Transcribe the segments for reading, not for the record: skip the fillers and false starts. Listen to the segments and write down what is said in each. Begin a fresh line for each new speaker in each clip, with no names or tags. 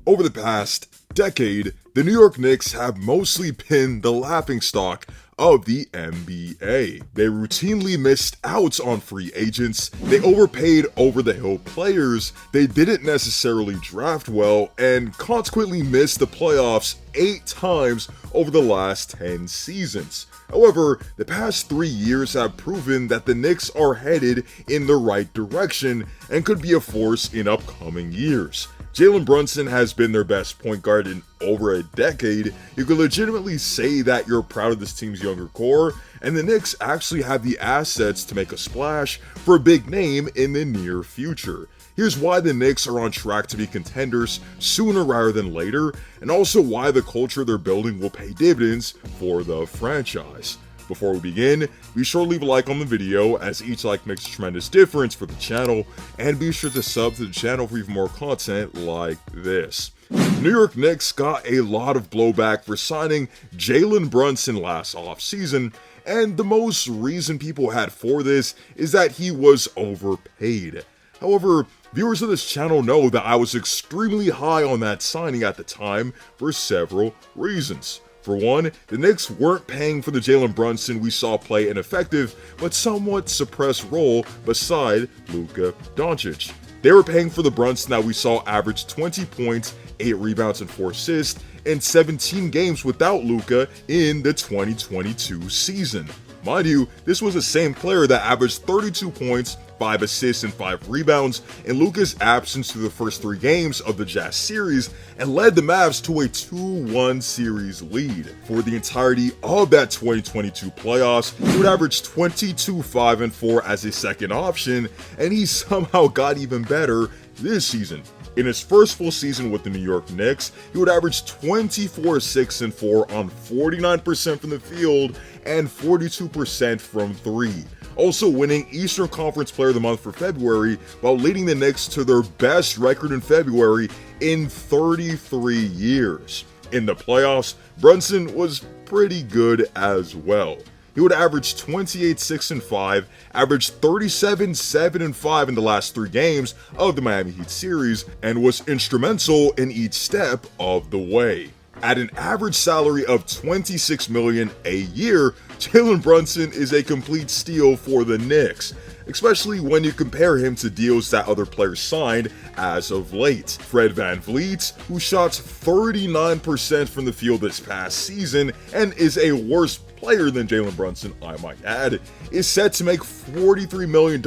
Over the past decade, the New York Knicks have mostly been the laughingstock of the NBA. They routinely missed out on free agents, they overpaid over-the-hill players, they didn't necessarily draft well, and consequently missed the playoffs 8 times over the last 10 seasons. However, the past 3 years have proven that the Knicks are headed in the right direction and could be a force in upcoming years. Jalen Brunson has been their best point guard in over a decade. You could legitimately say that you're proud of this team's younger core, and the Knicks actually have the assets to make a splash for a big name in the near future. Here's why the Knicks are on track to be contenders sooner rather than later, and also why the culture they're building will pay dividends for the franchise. Before we begin, be sure to leave a like on the video, as each like makes a tremendous difference for the channel, and be sure to sub to the channel for even more content like this. New York Knicks got a lot of blowback for signing Jalen Brunson last offseason, and the most reason people had for this is that he was overpaid. However, viewers of this channel know that I was extremely high on that signing at the time for several reasons. For one, the Knicks weren't paying for the Jalen Brunson we saw play an effective but somewhat suppressed role beside Luka Doncic. They were paying for the Brunson that we saw average 20 points, 8 rebounds, and 4 assists in 17 games without Luka in the 2022 season. Mind you, this was the same player that averaged 32 points, 5 assists, and 5 rebounds in Luka's absence through the first 3 games of the Jazz series and led the Mavs to a 2-1 series lead. For the entirety of that 2022 playoffs, he would average 22, 5, and 4 as a second option, and he somehow got even better this season. In his first full season with the New York Knicks, he would average 24, 6, and 4 on 49% from the field and 42% from 3. Also winning Eastern Conference Player of the Month for February, while leading the Knicks to their best record in February in 33 years. In the playoffs, Brunson was pretty good as well. He would average 28, 6, and 5, average 37, 7, and 5 in the last 3 games of the Miami Heat series, and was instrumental in each step of the way. At an average salary of $26 million a year, Jalen Brunson is a complete steal for the Knicks, especially when you compare him to deals that other players signed as of late. Fred VanVleet, who shot 39% from the field this past season and is a worse player than Jalen Brunson, I might add, is set to make $43 million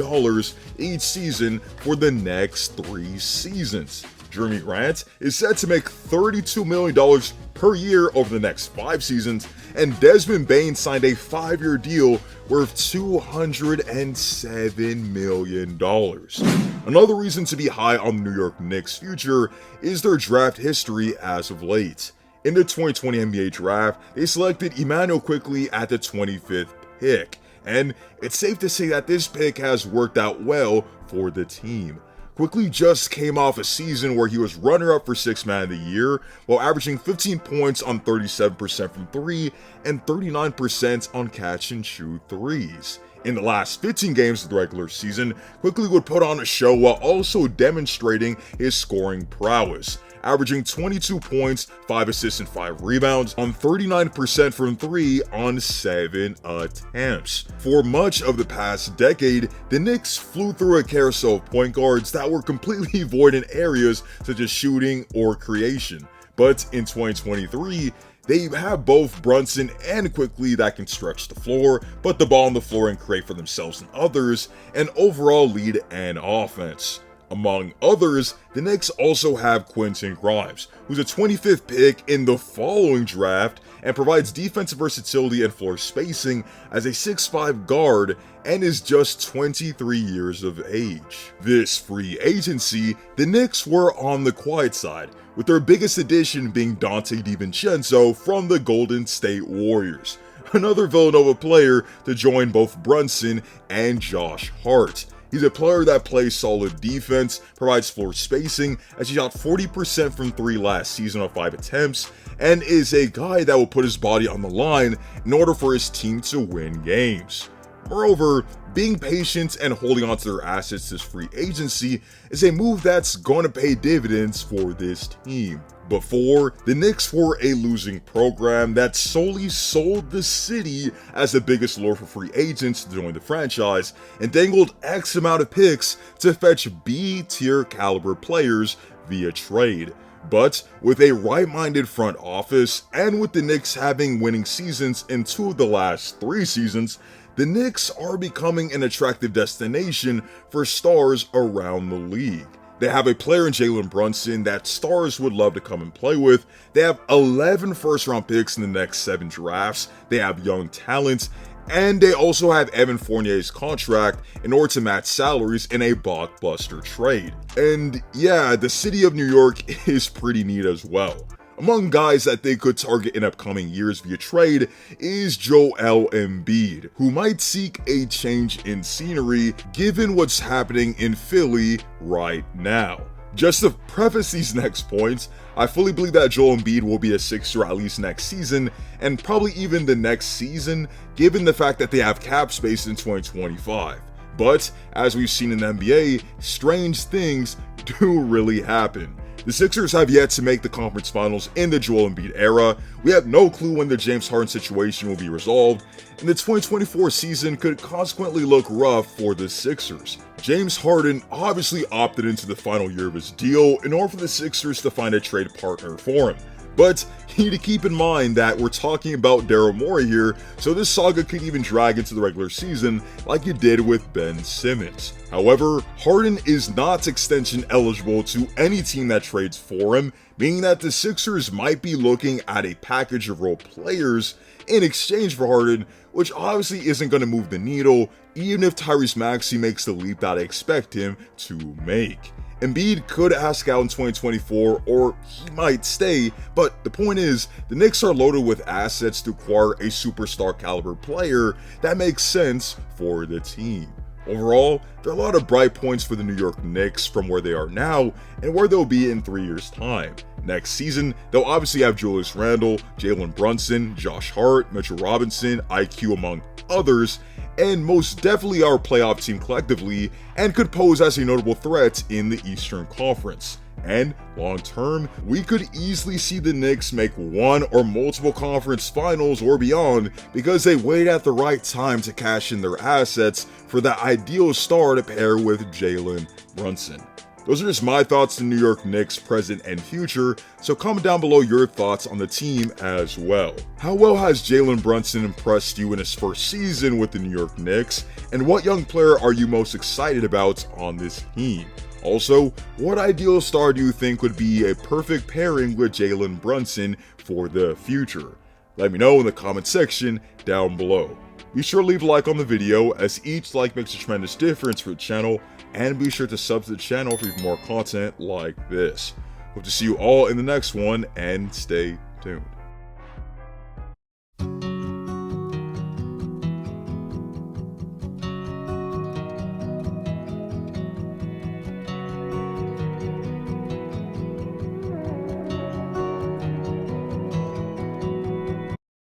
each season for the next 3 seasons. Jeremy Grant is set to make $32 million per year over the next 5 seasons, and Desmond Bane signed a 5-year deal worth $207 million. Another reason to be high on the New York Knicks' future is their draft history as of late. In the 2020 NBA draft, they selected Immanuel Quickley at the 25th pick, and it's safe to say that this pick has worked out well for the team. Quickley just came off a season where he was runner-up for 6th Man of the Year, while averaging 15 points on 37% from 3 and 39% on catch-and-shoot threes. In the last 15 games of the regular season, Quickley would put on a show while also demonstrating his scoring prowess, averaging 22 points, 5 assists, and 5 rebounds on 39% from 3 on 7 attempts. For much of the past decade, the Knicks flew through a carousel of point guards that were completely void in areas such as shooting or creation. But in 2023, they have both Brunson and Quickley that can stretch the floor, put the ball on the floor and create for themselves and others, and overall lead an offense. Among others, the Knicks also have Quentin Grimes, who's a 25th pick in the following draft and provides defensive versatility and floor spacing as a 6'5" guard and is just 23 years of age. This free agency, the Knicks were on the quiet side, with their biggest addition being Dante DiVincenzo from the Golden State Warriors, another Villanova player to join both Brunson and Josh Hart. He's a player that plays solid defense, provides floor spacing, as he shot 40% from 3 last season on 5 attempts, and is a guy that will put his body on the line in order for his team to win games. Moreover, being patient and holding onto their assets this free agency is a move that's going to pay dividends for this team. Before, the Knicks were a losing program that solely sold the city as the biggest lure for free agents to join the franchise and dangled X amount of picks to fetch B-tier caliber players via trade. But with a right-minded front office, and with the Knicks having winning seasons in 2 of the last 3 seasons, the Knicks are becoming an attractive destination for stars around the league. They have a player in Jalen Brunson that stars would love to come and play with. They have 11 first-round picks in the next 7 drafts. They have young talent. And they also have Evan Fournier's contract in order to match salaries in a blockbuster trade. And yeah, the city of New York is pretty neat as well. Among guys that they could target in upcoming years via trade is Joel Embiid, who might seek a change in scenery given what's happening in Philly right now. Just to preface these next points, I fully believe that Joel Embiid will be a Sixer at least next season, and probably even the next season, given the fact that they have cap space in 2025. But, as we've seen in the NBA, strange things do really happen. The Sixers have yet to make the conference finals in the Joel Embiid era. We have no clue when the James Harden situation will be resolved, and the 2024 season could consequently look rough for the Sixers. James Harden obviously opted into the final year of his deal in order for the Sixers to find a trade partner for him. But you need to keep in mind that we're talking about Daryl Morey here, so this saga could even drag into the regular season like it did with Ben Simmons. However, Harden is not extension eligible to any team that trades for him, meaning that the Sixers might be looking at a package of role players in exchange for Harden, which obviously isn't going to move the needle, even if Tyrese Maxey makes the leap that I expect him to make. Embiid could ask out in 2024, or he might stay, but the point is, the Knicks are loaded with assets to acquire a superstar caliber player that makes sense for the team. Overall, there are a lot of bright points for the New York Knicks from where they are now and where they'll be in 3 years' time. Next season, they'll obviously have Julius Randle, Jalen Brunson, Josh Hart, Mitchell Robinson, IQ among others, and most definitely our playoff team collectively, and could pose as a notable threat in the Eastern Conference. And long term, we could easily see the Knicks make one or multiple conference finals or beyond because they wait at the right time to cash in their assets for the ideal star to pair with Jalen Brunson. Those are just my thoughts on New York Knicks present and future, so comment down below your thoughts on the team as well. How well has Jalen Brunson impressed you in his first season with the New York Knicks, and what young player are you most excited about on this team? Also, what ideal star do you think would be a perfect pairing with Jalen Brunson for the future? Let me know in the comment section down below. Be sure to leave a like on the video, as each like makes a tremendous difference for the channel, and be sure to sub to the channel for even more content like this. Hope to see you all in the next one, and stay tuned.